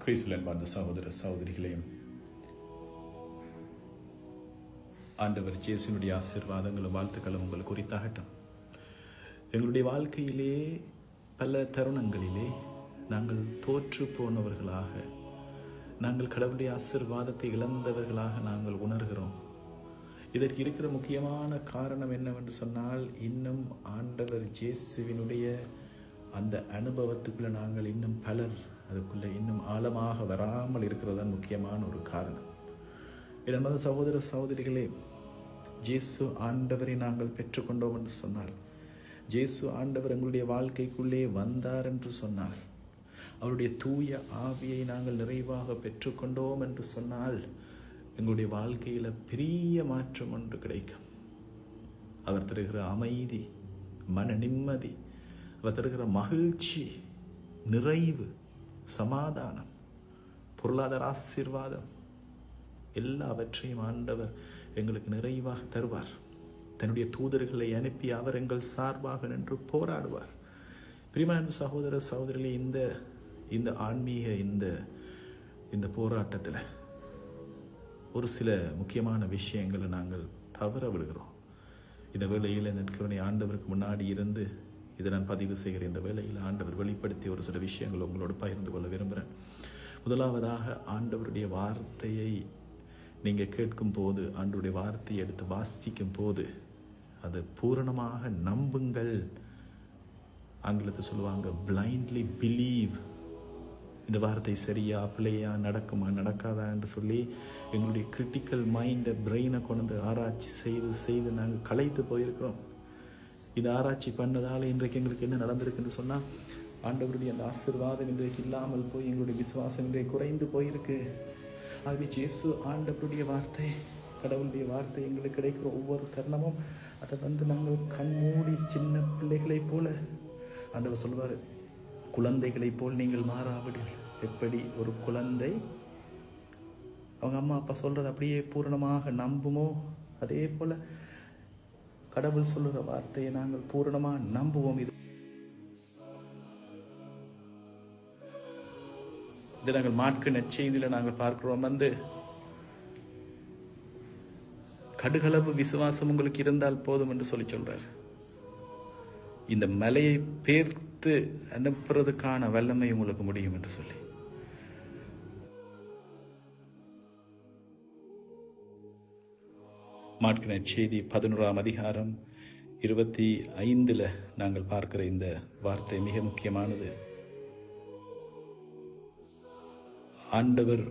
கிறிஸ்துவில் அன்பார்ந்த சகோதர சகோதரிகளையும் ஆண்டவர் இயேசுவினுடைய ஆசீர்வாதங்களும் வாழ்த்துக்களும் உங்களுக்கு குறித்தாகட்டும். எங்களுடைய வாழ்க்கையிலே பல தருணங்களிலே நாங்கள் தோற்று போனவர்களாக, நாங்கள் கடவுளுடைய ஆசீர்வாதத்தை இழந்தவர்களாக நாங்கள் உணர்கிறோம். இதற்கு இருக்கிற முக்கியமான காரணம் என்னவென்று சொன்னால், இன்னும் ஆண்டவர் இயேசுவினுடைய அந்த அனுபவத்துக்குள்ள நாங்கள் இன்னும் பலர் அதுக்குள்ள இன்னும் ஆழமாக வராமல் இருக்கிறதான் முக்கியமான ஒரு காரணம். இரண்டாவது சகோதர சகோதரிகளே, இயேசு ஆண்டவரை நாங்கள் பெற்றுக்கொண்டோம் என்று சொன்னார், இயேசு ஆண்டவர் எங்களுடைய வாழ்க்கைக்குள்ளே வந்தார் என்று சொன்னார், அவருடைய தூய ஆவியை நாங்கள் நிறைவாக பெற்றுக்கொண்டோம் என்று சொன்னால் எங்களுடைய வாழ்க்கையில பெரிய மாற்றம் ஒன்று கிடைக்கும். அவர் தருகிற அமைதி, மன நிம்மதி, அவர் தருகிற மகிழ்ச்சி, நிறைவு, சமாதானம், பொருளாதார ஆசீர்வாதம் எல்லாவற்றையும் ஆண்டவர் எங்களுக்கு நிறைவாக தருவார். தன்னுடைய தூதர்களை அனுப்பி அவர் எங்கள் சார்பாக நின்று போராடுவார். பிரியமான சகோதர சகோதரிகளே, இந்த ஆன்மீக இந்த போராட்டத்தில் ஒரு சில முக்கியமான விஷயங்களை நாங்கள் தவற விடுகிறோம். இந்த வேளையில் நிற்கிறவனை ஆண்டவருக்கு முன்னாடி இருந்து இதை நான் பதிவு செய்கிற இந்த வேளையில் ஆண்டவர் வெளிப்படுத்திய ஒரு சில விஷயங்கள் உங்களோடு பகிர்ந்து கொள்ள விரும்புகிறேன். முதலாவதாக, ஆண்டவருடைய வார்த்தையை நீங்கள் கேட்கும் போது, ஆண்டவருடைய வார்த்தையை எடுத்து வாசிக்கும் போது அதை பூரணமாக நம்புங்கள். ஆங்கிலத்தில் சொல்லுவாங்க பிளைண்ட்லி பிலீவ். இந்த வார்த்தை சரியா பிள்ளையா, நடக்குமா நடக்காதா என்று சொல்லி எங்களுடைய கிரிட்டிக்கல் மைண்டை, பிரெயினை கொண்டு ஆராய்ச்சி செய்து நாங்கள் களைத்து போயிருக்கிறோம். இது ஆராய்ச்சி பண்ணதால் இன்றைக்கு எங்களுக்கு என்ன நடந்திருக்குன்னு சொன்னால், ஆண்டவருடைய அந்த ஆசீர்வாதம் இன்றைக்கு இல்லாமல் போய் எங்களுடைய விசுவாசம் இன்றைக்கு குறைந்து போயிருக்கு. ஆகவே இயேசு ஆண்டவருடைய வார்த்தை, கடவுளுடைய வார்த்தை எங்களுக்கு கிடைக்கிற ஒவ்வொரு தருணமும் அதை நாங்கள் கண்மூடி சின்ன பிள்ளைகளை போல, ஆண்டவர் சொல்வார், குழந்தைகளை போல் நீங்கள் மாறாவிடில். எப்படி ஒரு குழந்தை அவங்க அம்மா அப்பா சொல்றது அப்படியே பூரணமாக நம்புமோ, அதே போல கடவுள் சொல்லுற வார்த்தையை நாங்கள் பூரணமாக நம்புவோம். இது நாங்கள் மாற்கு நற்செய்தியில நாங்கள் பார்க்கிறோம். கடுகளவு விசுவாசம் உங்களுக்கு இருந்தால் போதும் என்று சொல்லி சொல்றார். இந்த மலையை பேர்த்து அனுப்புறதுக்கான வல்லமை உங்களுக்கு முடியும் என்று சொல்லி. மாற்கு நற்செய்தி 11ஆம் அதிகாரம் 25 நாங்கள் பார்க்கிற இந்த வார்த்தை மிக முக்கியமானது. ஆண்டவர்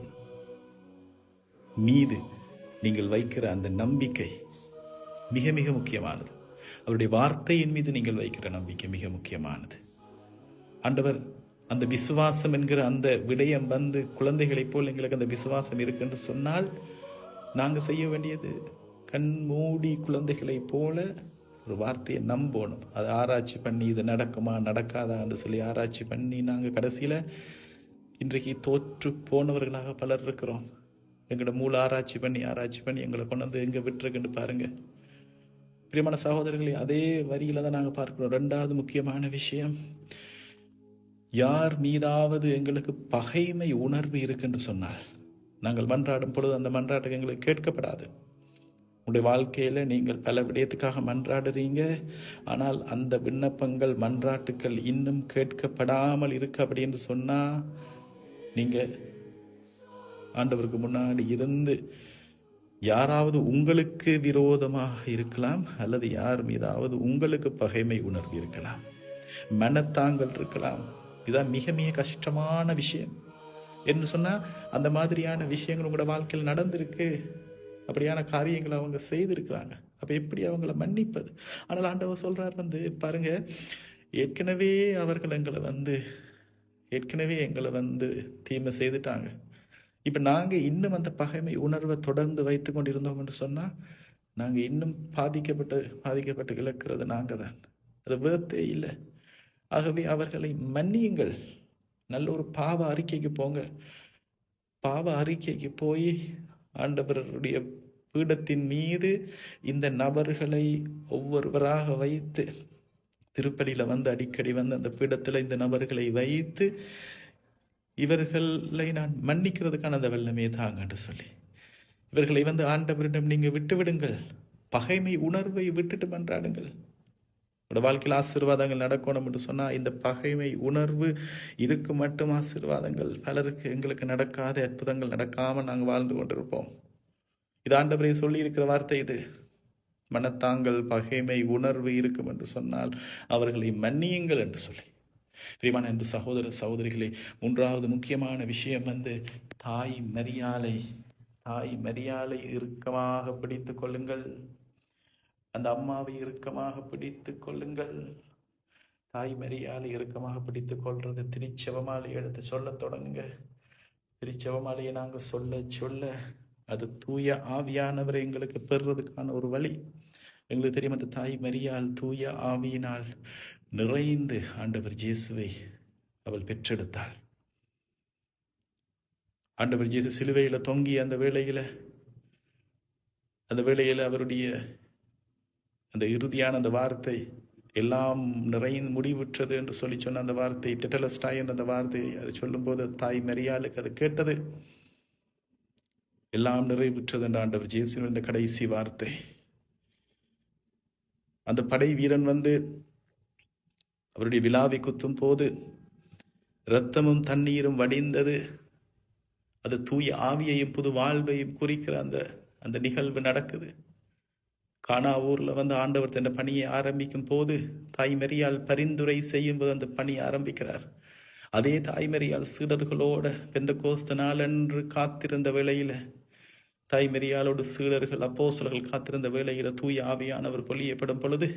மீது நீங்கள் வைக்கிற அந்த நம்பிக்கை மிக மிக முக்கியமானது. அவருடைய வார்த்தையின் மீது நீங்கள் வைக்கிற நம்பிக்கை மிக முக்கியமானது. ஆண்டவர் அந்த விசுவாசம் என்கிற அந்த விடயம் குழந்தைகளைப் போல் எங்களுக்கு அந்த விசுவாசம் இருக்குன்னு சொன்னால், நாங்கள் செய்ய வேண்டியது கண்மூடி குழந்தைகளைப் போல ஒரு வார்த்தையை நம்பணும். அதை ஆராய்ச்சி பண்ணி இது நடக்குமா நடக்காதா என்று சொல்லி ஆராய்ச்சி பண்ணி நாங்கள் கடைசியில் இன்றைக்கு தோற்று போனவர்களாக பலர் இருக்கிறோம். எங்களோட மூளை ஆராய்ச்சி பண்ணி எங்களை கொண்டு எங்கே விட்டுருக்குன்னு பாருங்க. பிரியமான சகோதரர்களே, அதே வரியில தான் நாங்கள் பார்க்கிறோம். 2வது முக்கியமான விஷயம், யார் மீதாவது எங்களுக்கு பகைமை உணர்வு இருக்குன்னு சொன்னால், நாங்கள் மன்றாடும் பொழுது அந்த மன்றாட்டுக்கு எங்களுக்கு கேட்கப்படாது. உங்களுடைய வாழ்க்கையில நீங்கள் பல விடயத்துக்காக மன்றாடுறீங்க, ஆனால் அந்த விண்ணப்பங்கள் மன்றாட்டுக்கள் இன்னும் கேட்கப்படாமல் இருக்கு அப்படின்னு சொன்னா, நீங்க ஆண்டவருக்கு முன்னாடி இருந்து யாராவது உங்களுக்கு விரோதமாக இருக்கலாம், அல்லது யார் மீதாவது உங்களுக்கு பகைமை உணர்வு இருக்கலாம், மனத்தாங்கள் இருக்கலாம். இதான் மிக மிக கஷ்டமான விஷயம் என்று சொன்னா, அந்த மாதிரியான விஷயங்கள் உங்களோட வாழ்க்கையில் நடந்திருக்கு, அப்படியான காரியங்களை அவங்க செய்திருக்கிறாங்க. அப்ப எப்படி அவங்கள மன்னிப்பது? ஆனால் ஆண்டவர் சொல்றார், பாருங்க, ஏற்கனவே அவர்கள் எங்களை தீமை செய்துட்டாங்க. இப்ப நாங்க இன்னும் அந்த பகைமை உணர்வை தொடர்ந்து வைத்து கொண்டிருந்தோம் என்று சொன்னா, நாங்க இன்னும் பாதிக்கப்பட்டு இழக்கிறது நாங்க தான். அது விதத்தே இல்லை. ஆகவே அவர்களை மன்னியுங்கள். நல்ல ஒரு பாவ அறிக்கைக்கு போங்க. பாவ அறிக்கைக்கு போய் ஆண்டவருடைய பீடத்தின் மீது இந்த நபர்களை ஒவ்வொருவராக வைத்து, திருப்பலியில அடிக்கடி அந்த பீடத்தில் இந்த நபர்களை வைத்து இவர்களை நான் மன்னிக்கிறதுக்கான அந்த வெள்ளமே தாங்க என்று சொல்லி இவர்களை ஆண்டவரிடம் நீங்க விட்டு விடுங்கள். பகைமை உணர்வை விட்டுட்டு மன்றாடுங்கள். உங்களோட வாழ்க்கையில் ஆசீர்வாதங்கள் நடக்கணும் என்று சொன்னால் இந்த பகைமை உணர்வு இருக்கு மட்டும் ஆசீர்வாதங்கள் பலருக்கு எங்களுக்கு நடக்காத அற்புதங்கள் நடக்காமல் நாங்கள் வாழ்ந்து கொண்டிருப்போம். இது ஆண்டவரே சொல்லி இருக்கிற வார்த்தை. இது மனத்தாங்கள் பகைமை உணர்வு இருக்கும் என்று சொன்னால் அவர்களை மன்னியுங்கள் என்று சொல்லி. பிரியமான அன்பு சகோதர சகோதரிகளே, மூன்றாவது முக்கியமான விஷயம் தாய் மரியாளை இறுக்கமாக பிடித்துக் கொள்ளுங்கள். அந்த அம்மாவை இறுக்கமாக பிடித்துக் கொள்ளுங்கள். தாய் மரியாதை இறுக்கமாக பிடித்துக் கொள்றது திருச்செவமாலை எடுத்து சொல்ல தொடங்குங்க. திருச்செவமாலையை நாங்கள் சொல்ல சொல்ல அது தூய ஆவியானவரை எங்களுக்கு பெறுறதுக்கான ஒரு வழி. எங்களுக்கு தெரியும், அந்த தாய் மரியாள் தூய ஆவியினால் நிறைந்து ஆண்டவர் இயேசுவை அவள் பெற்றெடுத்தாள். ஆண்டவர் இயேசு சிலுவையில் தொங்கிய அந்த வேளையில் அவருடைய அந்த இறுதியான அந்த வார்த்தை, எல்லாம் நிறைந்து முடிவுற்றது என்று சொல்லி சொன்ன அந்த வார்த்தை, டெட்டலஸ்டாய் என்ற அந்த வார்த்தை அது சொல்லும்போது தாய் மரியாளுக்கு அது கேட்டது. எல்லாம் நிறைவுற்றது என்ற ஆண்டவர் இயேசுவின் இந்த கடைசி வார்த்தை. அந்த படை வீரன் அவருடைய விலாவை குத்தும் போது இரத்தமும் தண்ணீரும் வடிந்தது. அது தூய ஆவியையும் புது வாழ்வையும் குறிக்கிற அந்த நிகழ்வு நடக்குது. கானா ஊர்ல ஆண்டவர் தன் பணியை ஆரம்பிக்கும் போது தாய் மரியாள் பரிந்துரை செய்யும் போது அந்த பணி ஆரம்பிக்கிறார். அதே தாய் மரியாள் சீடர்களோட பெந்தெகோஸ்து நாளன்று காத்திருந்த வேளையில, தாய் மரியாளோடு சீடர்கள் அப்போஸ்தலர்கள் காத்திருந்த வேளையில தூய ஆவியானவர் பொழியப்படும் பொழுது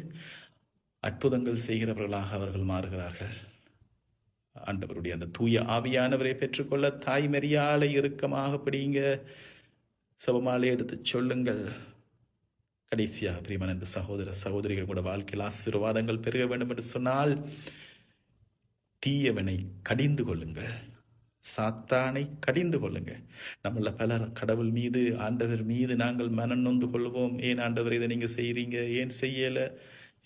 அற்புதங்கள் செய்கிறவர்களாக அவர்கள் மாறுகிறார்கள். ஆண்டவருடைய அந்த தூய ஆவியானவரை பெற்றுக்கொள்ள தாய் மரியாளை இறுக்கமாக பிடிங்க. செபமாலை எடுத்து சொல்லுங்கள். கடைசியாக பிரியமான அன்பு சகோதர சகோதரிகள், கூட வாழ்க்கையில் ஆசீர்வாதங்கள் பெருக வேண்டும் என்று சொன்னால் தீயவனை கடிந்து கொள்ளுங்கள். சாத்தானை கடிந்து கொள்ளுங்க. நம்மள பலர் கடவுள் மீது, ஆண்டவர் மீது நாங்கள் மனம் நொந்து கொள்வோம். ஏன் ஆண்டவர் இதை நீங்க செய்றீங்க, ஏன் செய்யல,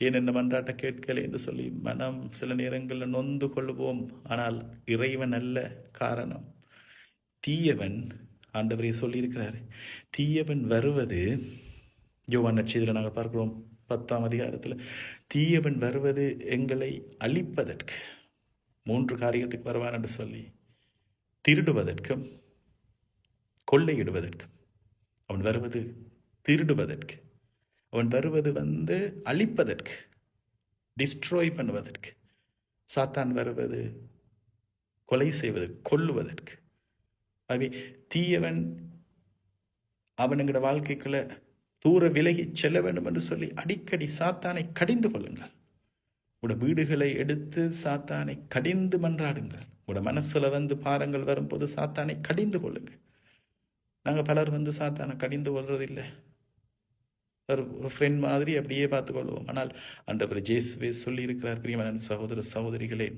ஏன் என்ன மன்றாட்ட கேட்கல என்று சொல்லி மனம் சில நேரங்களில் நொந்து கொள்வோம். ஆனால் இறைவன் அல்ல காரணம். தீயவன், ஆண்டவரே சொல்லியிருக்கிறார், தீயவன் வருவது, யோவான் நற்செய்தியில் நாங்கள் பார்க்கிறோம் 10ஆம் அதிகாரத்தில், தீயவன் வருவது எங்களை அழிப்பதற்கு, 3 காரியத்துக்கு வருவான் என்று சொல்லி, திருடுவதற்கும் கொள்ளையிடுவதற்கும். அவன் வருவது திருடுவதற்கு, அவன் வருவது அழிப்பதற்கு, டிஸ்ட்ராய் பண்ணுவதற்கு. சாத்தான் வருவது கொலை செய்வதற்கு, கொல்லுவதற்கு. ஆகவே தீயவன் அவனுங்கிற வாழ்க்கைக்குள்ள தூர விலகி செல்ல வேண்டும் என்று சொல்லி அடிக்கடி சாத்தானை கடிந்து கொள்ளுங்கள். உங்களோட வீடுகளை எடுத்து சாத்தானை கடிந்து மன்றாடுங்கள். உங்களோட மனசுல பாரங்கள் வரும்போது சாத்தானை கடிந்து கொள்ளுங்கள். நாங்கள் பலர் சாத்தானை கடிந்து கொள்றதில்லை, ஒரு ஃப்ரெண்ட் மாதிரி அப்படியே பார்த்துக்கொள்வோம். ஆனால் ஆண்டவர் இயேசுவே சொல்லி இருக்கிறார், பிரியமான சகோதர சகோதரிகளே,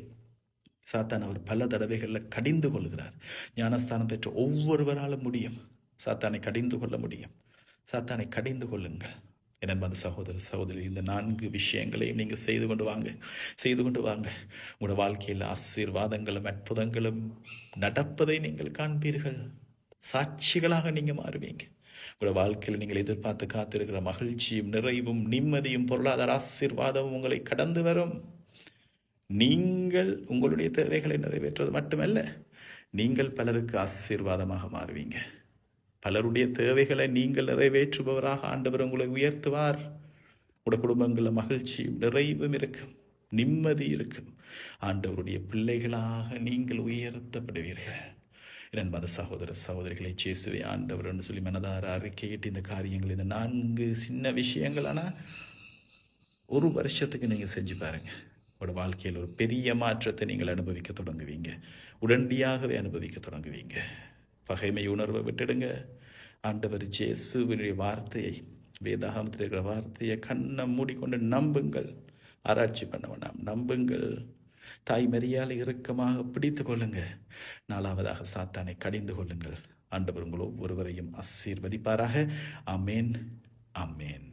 சாத்தான் அவர் பல தடவைகளில் கடிந்து கொள்கிறார். ஞானஸ்தானம் பெற்ற ஒவ்வொருவராலும் முடியும் சாத்தானை கடிந்து கொள்ள முடியும். சாத்தானை கடிந்து கொள்ளுங்கள். என்பது சகோதர சகோதரி, இந்த 4 விஷயங்களையும் நீங்கள் செய்து கொண்டு வாங்க. உங்களோட வாழ்க்கையில் ஆசீர்வாதங்களும் அற்புதங்களும் நடப்பதை நீங்கள் காண்பீர்கள். சாட்சிகளாக நீங்கள் மாறுவீங்க. உங்களோட வாழ்க்கையில் நீங்கள் எதிர்பார்த்து காத்திருக்கிற மகிழ்ச்சியும் நிறைவும் நிம்மதியும் பொருளாதார ஆசீர்வாதமும் உங்களை கடந்து வரும். நீங்கள் உங்களுடைய தேவைகளை நிறைவேற்றுவது மட்டுமல்ல, நீங்கள் பலருக்கு ஆசீர்வாதமாக மாறுவீங்க. பலருடைய தேவைகளை நீங்கள் நிறைவேற்றுபவராக ஆண்டவர் உங்களை உயர்த்துவார். உங்களுடைய குடும்பங்களில் மகிழ்ச்சியும் நிறைவும் இருக்கும், நிம்மதி இருக்கும். ஆண்டவருடைய பிள்ளைகளாக நீங்கள் உயர்த்தப்படுவீர்கள். என்பது சகோதர சகோதரிகளை, இயேசுவே ஆண்டவர் என்று சொல்லி மனதார அறிக்கையிட்டு இந்த காரியங்கள், இந்த 4 சின்ன விஷயங்கள், ஆனால் 1 வருஷத்துக்கு நீங்கள் செஞ்சு பாருங்க. உங்களோட வாழ்க்கையில் ஒரு பெரிய மாற்றத்தை நீங்கள் அனுபவிக்க தொடங்குவீங்க. உடனடியாகவே அனுபவிக்க தொடங்குவீங்க. பகைமை உணர்வை விட்டுடுங்க. ஆண்டவர் இயேசுவினுடைய வார்த்தையை, வேதாகமத்தில் இருக்கிற வார்த்தையை கண்ணை மூடிக்கொண்டு நம்புங்கள். ஆராய்ச்சி பண்ண வேண்டாம், நம்புங்கள். தாய் மரியாதை இறுக்கமாக பிடித்து கொள்ளுங்க. 4வதாக சாத்தானை கடிந்து கொள்ளுங்கள். ஆண்டவர் உங்கள் ஒவ்வொருவரையும் ஆசீர்வதிப்பாராக. ஆமேன், ஆமேன்.